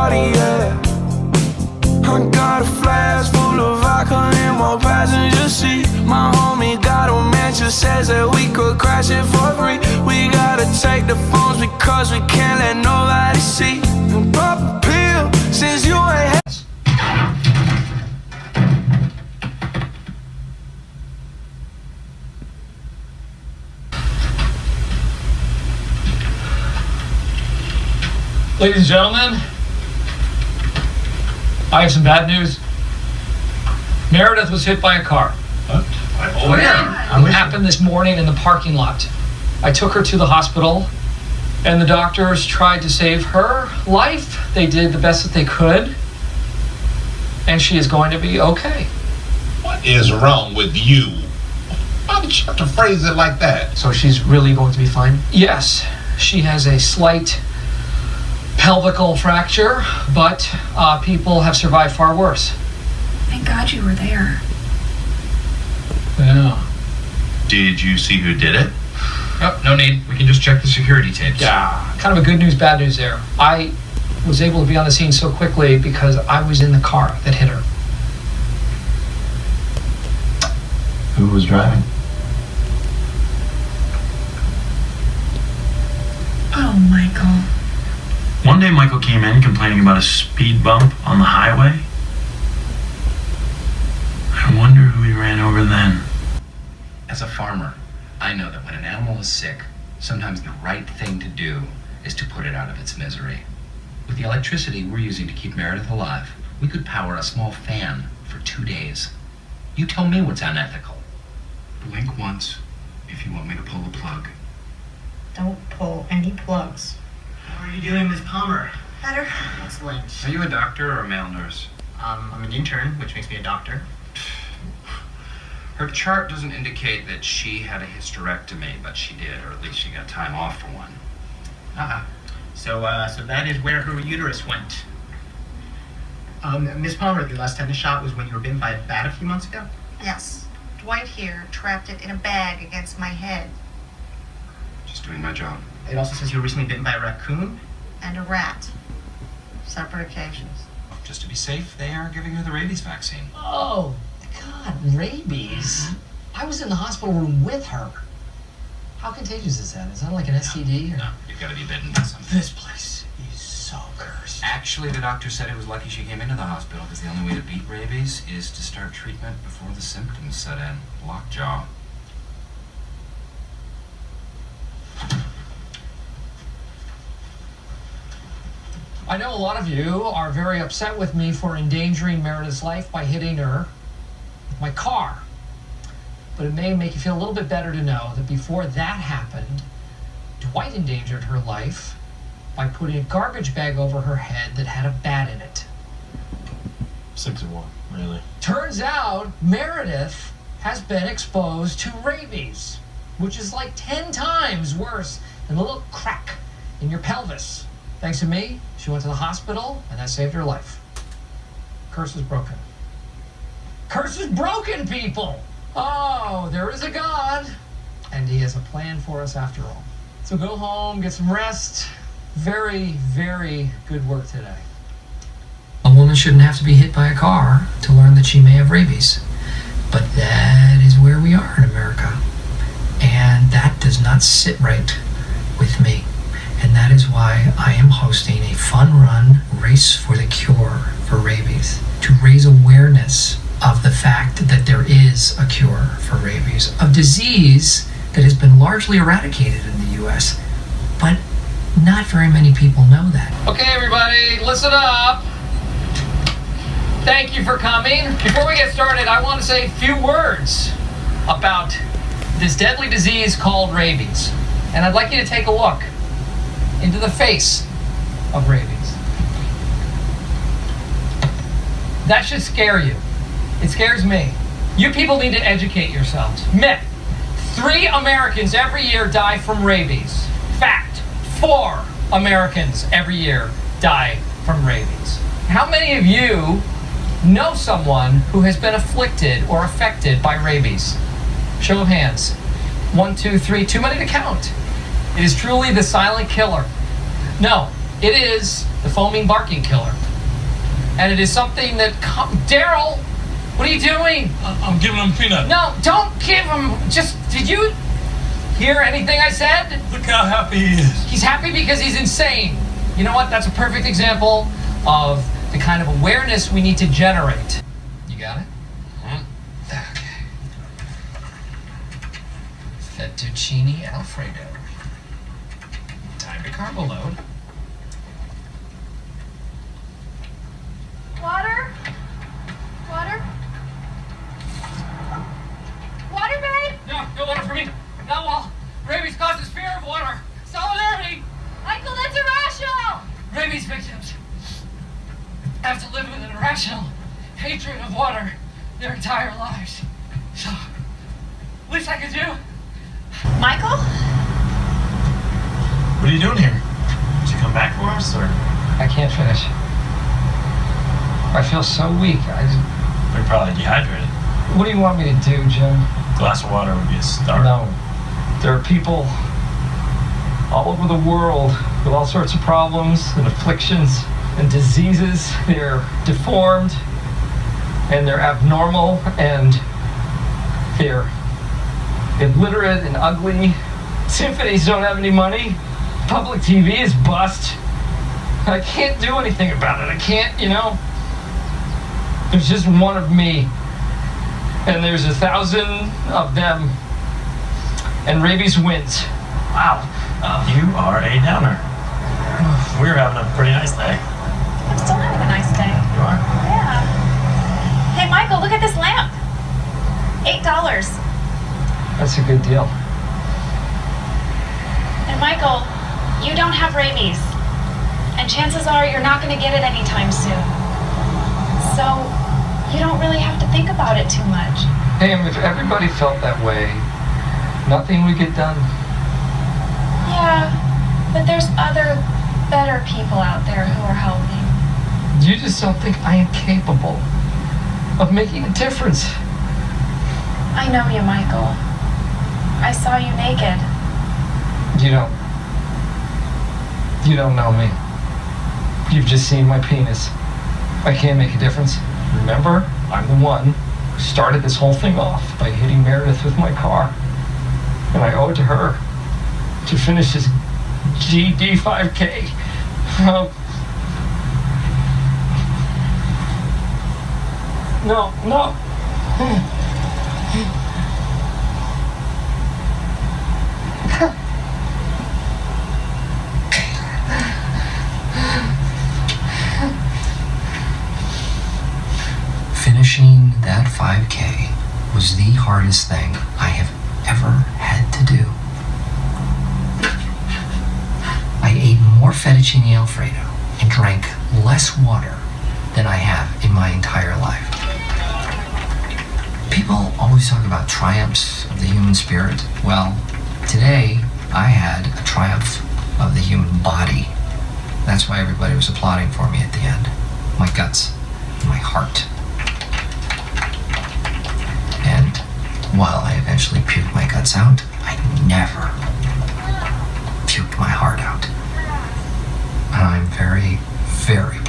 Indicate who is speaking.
Speaker 1: party, yeah. I got a flask full of vodka in my passenger seat. My homie got a mansion, says that we could crash it for free. We gotta take the phones because we can't let nobody see. And pop a pill since you ain't
Speaker 2: Ladies and gentlemen, I have some bad news. Meredith was hit by a car.
Speaker 3: What?
Speaker 2: Oh yeah. It happened this morning in the parking lot. I took her to the hospital, and the doctors tried to save her life. They did the best that they could, and she is going to be okay.
Speaker 3: What is wrong with you? Why did you have to phrase it like that?
Speaker 4: So she's really going to be fine?
Speaker 2: Yes, she has a slight pelvical fracture, but people have survived far worse.
Speaker 5: Thank God you were there.
Speaker 2: Yeah.
Speaker 6: Did you see who did it?
Speaker 4: Oh, no need. We can just check the security tapes.
Speaker 2: Yeah, kind of a good news, bad news there. I was able to be on the scene so quickly because I was in the car that hit her.
Speaker 4: Who was driving?
Speaker 5: Oh, Michael.
Speaker 7: One day Michael came in complaining about a speed bump on the highway. I wonder who he ran over then.
Speaker 4: As a farmer, I know that when an animal is sick, sometimes the right thing to do is to put it out of its misery. With the electricity we're using to keep Meredith alive, we could power a small fan for 2 days. You tell me what's unethical.
Speaker 8: Blink once if you want me to pull the plug.
Speaker 9: Don't pull any plugs.
Speaker 10: How are you doing, Ms. Palmer?
Speaker 9: Better.
Speaker 10: Excellent.
Speaker 8: Are you a doctor or a male nurse?
Speaker 10: I'm an intern, which makes me a doctor.
Speaker 8: Her chart doesn't indicate that she had a hysterectomy, but she did, or at least she got time off for one.
Speaker 10: So that is where her uterus went. Ms. Palmer, the last tetanus shot was when you were bitten by a bat a few months ago?
Speaker 9: Yes. Dwight here trapped it in a bag against my head.
Speaker 8: Just doing my job.
Speaker 10: It also says you were recently bitten by a raccoon.
Speaker 9: And a rat. Separate occasions.
Speaker 8: Just to be safe, they are giving her the rabies vaccine.
Speaker 11: Oh, God, rabies? I was in the hospital room with her. How contagious is that? Is that like an STD?
Speaker 8: No, you've got to be bitten by something.
Speaker 11: This place is so cursed.
Speaker 8: Actually, the doctor said it was lucky she came into the hospital because the only way to beat rabies is to start treatment before the symptoms set in. Lockjaw.
Speaker 2: I know a lot of you are very upset with me for endangering Meredith's life by hitting her with my car. But it may make you feel a little bit better to know that before that happened, Dwight endangered her life by putting a garbage bag over her head that had a bat in it.
Speaker 4: 6 of 1, really.
Speaker 2: Turns out Meredith has been exposed to rabies, which is like 10 times worse than a little crack in your pelvis. Thanks to me, she went to the hospital, and that saved her life. Curse is broken. Curse is broken, people! Oh, there is a God, and he has a plan for us after all. So go home, get some rest. Very, very good work today. A woman shouldn't have to be hit by a car to learn that she may have rabies. But that is where we are in America. And that does not sit right with me. And that is why I am hosting a fun-run race for the cure for rabies, to raise awareness of the fact that there is a cure for rabies, a disease that has been largely eradicated in the U.S., but not very many people know that. Okay, everybody, listen up. Thank you for coming. Before we get started, I want to say a few words about this deadly disease called rabies. And I'd like you to take a look into the face of rabies. That should scare you. It scares me. You people need to educate yourselves. Myth: 3 Americans every year die from rabies. Fact: 4 Americans every year die from rabies. How many of you know someone who has been afflicted or affected by rabies? Show of hands. 1, 2, 3, too many to count. It is truly the silent killer. No, it is the foaming barking killer. And it is something that... Daryl! What are you doing?
Speaker 12: I'm giving him peanut.
Speaker 2: No, don't give him... Did you hear anything I said?
Speaker 12: Look how happy he is.
Speaker 2: He's happy because he's insane. You know what? That's a perfect example of the kind of awareness we need to generate. You got it? Okay. Fettuccine Alfredo. Time to carbo load.
Speaker 9: Water? Water? Water, babe?
Speaker 2: No water for me. Not while rabies causes fear of water. Solidarity!
Speaker 9: Michael, that's irrational!
Speaker 2: Rabies victims have to live with an irrational hatred of water their entire lives. So, least I could do.
Speaker 5: Michael?
Speaker 7: What are you doing here? Did you come back for us, or?
Speaker 2: I can't finish. I feel so weak.
Speaker 7: You're probably dehydrated.
Speaker 2: What do you want me to do, Jim?
Speaker 7: A glass of water would be a start.
Speaker 2: No. There are people all over the world with all sorts of problems and afflictions and diseases. They're deformed and they're abnormal and they're illiterate and ugly. Symphonies don't have any money. Public TV is bust. I can't do anything about it. I can't, There's just one of me. And there's 1,000 of them. And rabies wins.
Speaker 7: Wow. You are a downer. We're having a pretty nice day.
Speaker 5: I'm still having a nice day.
Speaker 7: You are?
Speaker 5: Yeah. Hey, Michael, look at this lamp. $8.
Speaker 2: That's a good deal.
Speaker 5: And Michael, you don't have rabies. And chances are you're not going to get it anytime soon. So you don't really have to think about it too much.
Speaker 2: Pam, if everybody felt that way, nothing would get done.
Speaker 5: Yeah, but there's other, better people out there who are helping.
Speaker 2: You just don't think I am capable of making a difference.
Speaker 5: I know you, Michael. I saw you naked.
Speaker 2: You don't know me. You've just seen my penis. I can't make a difference. Remember, I'm the one who started this whole thing off by hitting Meredith with my car. And I owe it to her to finish this GD 5K. No.
Speaker 11: Finishing that 5K was the hardest thing I have ever had to do. I ate more fettuccine Alfredo and drank less water than I have in my entire life. People always talk about triumphs of the human spirit. Well, today I had a triumph of the human body. That's why everybody was applauding for me at the end. My guts, my heart. And while I eventually puked my guts out, I never puked my heart out. And I'm very, very